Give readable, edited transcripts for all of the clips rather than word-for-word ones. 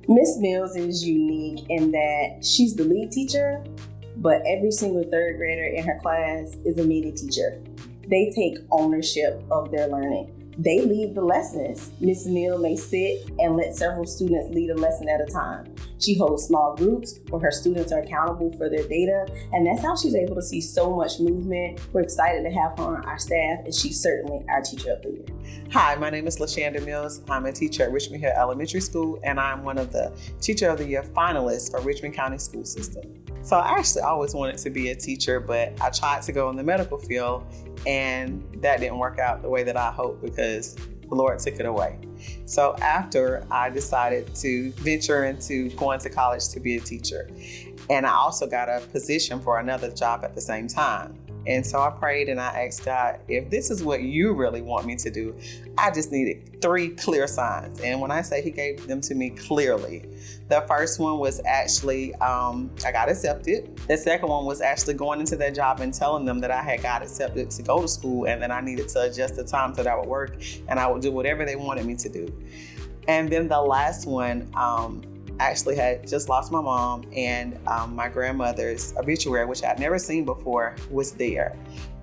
Miss Mills is unique in that she's the lead teacher, but every single third grader in her class is a mini teacher. They take ownership of their learning. They lead the lessons. Miss Mill may sit and let several students lead a lesson at a time. She holds small groups where her students are accountable for their data, and that's how she's able to see so much movement. We're excited to have her on our staff, and she's certainly our Teacher of the Year. Hi, my name is Lashanda Mills. I'm a teacher at Richmond Hill Elementary School, and I'm one of the Teacher of the Year finalists for Richmond County School System. So I actually always wanted to be a teacher, but I tried to go in the medical field, and that didn't work out the way that I hoped because the Lord took it away. So after I decided to venture into going to college to be a teacher, and I also got a position for another job at the same time. And so I prayed and I asked God, if this is what you really want me to do, I just needed 3 clear signs. And when I say he gave them to me clearly, the first one was actually, I got accepted. The second one was actually going into that job and telling them that I had got accepted to go to school and that I needed to adjust the times that I would work and I would do whatever they wanted me to do. And then the last one, actually had just lost my mom, and my grandmother's obituary, which I'd never seen before, was there.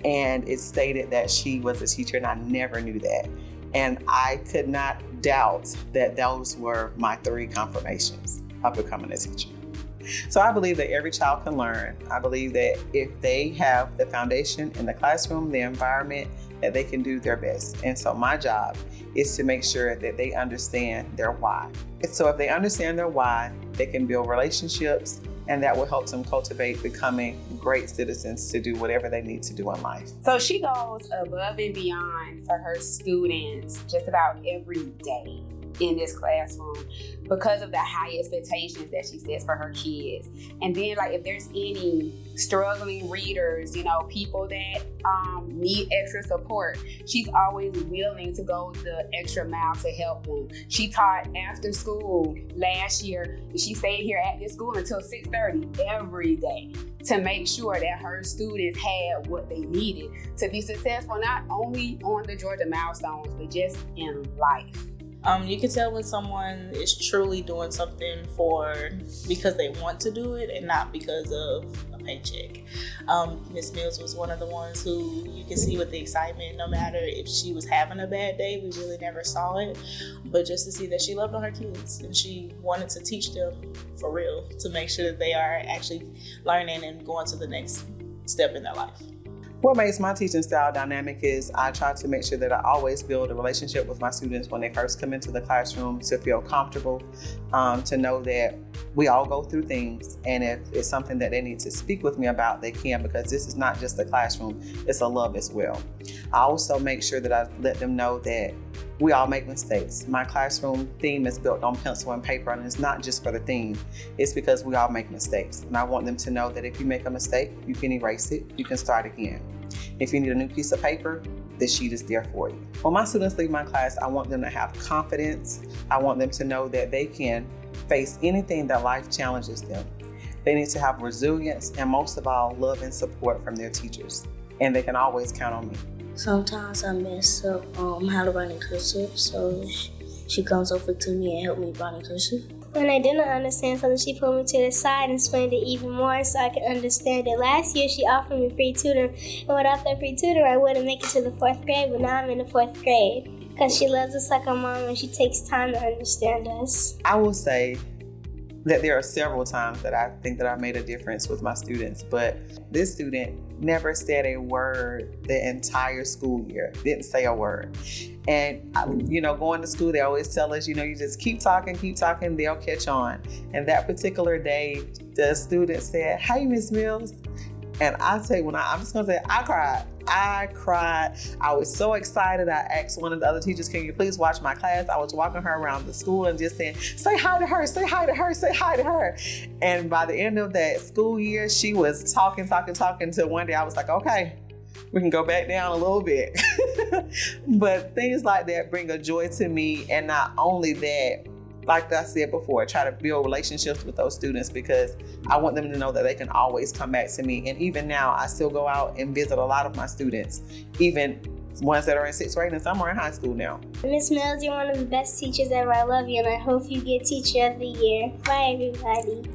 And it stated that she was a teacher, and I never knew that. And I could not doubt that those were my 3 confirmations of becoming a teacher. So I believe that every child can learn. I believe that if they have the foundation in the classroom, the environment, that they can do their best. And so my job is to make sure that they understand their why. So if they understand their why, they can build relationships, and that will help them cultivate becoming great citizens to do whatever they need to do in life. So she goes above and beyond for her students just about every day in this classroom because of the high expectations that she sets for her kids. And then if there's any struggling readers, people that need extra support, she's always willing to go the extra mile to help them. She taught after school last year. She stayed here at this school until 6:30 every day to make sure that her students had what they needed to be successful, not only on the Georgia milestones, but just in life. You can tell when someone is truly doing something because they want to do it and not because of a paycheck. Miss Mills was one of the ones who you can see with the excitement, no matter if she was having a bad day, we really never saw it. But just to see that she loved on her kids and she wanted to teach them for real, to make sure that they are actually learning and going to the next step in their life. What makes my teaching style dynamic is I try to make sure that I always build a relationship with my students when they first come into the classroom, to feel comfortable, to know that we all go through things, and if it's something that they need to speak with me about, they can, because this is not just a classroom, it's a love as well. I also make sure that I let them know that we all make mistakes. My classroom theme is built on pencil and paper, and it's not just for the theme, it's because we all make mistakes. And I want them to know that if you make a mistake, you can erase it, you can start again. If you need a new piece of paper, the sheet is there for you. When my students leave my class, I want them to have confidence. I want them to know that they can face anything that life challenges them. They need to have resilience, and most of all, love and support from their teachers. And they can always count on me. Sometimes I mess up how to write in cursive, so she comes over to me and helps me write in cursive. When I didn't understand something, she pulled me to the side and explained it even more so I could understand it. Last year, she offered me free tutor, and without that free tutor, I wouldn't make it to the 4th grade, but now I'm in the 4th grade because she loves us like a mom and she takes time to understand us. I will say that there are several times that I think that I made a difference with my students, but this student never said a word the entire school year, didn't say a word. And, going to school, they always tell us, you just keep talking, they'll catch on. And that particular day, the student said, "Hey, Miss Mills." And I tell you, I'm just going to say, I cried. I was so excited. I asked one of the other teachers, "Can you please watch my class?" I was walking her around the school and just saying, "Say hi to her, say hi to her, say hi to her." And by the end of that school year, she was talking till one day I was like, okay, we can go back down a little bit. But things like that bring a joy to me. And not only that, like I said before, try to build relationships with those students, because I want them to know that they can always come back to me. And even now, I still go out and visit a lot of my students, even ones that are in 6th grade and some are in high school now. Miss Mills, you're one of the best teachers ever. I love you, and I hope you get Teacher of the Year. Bye, everybody.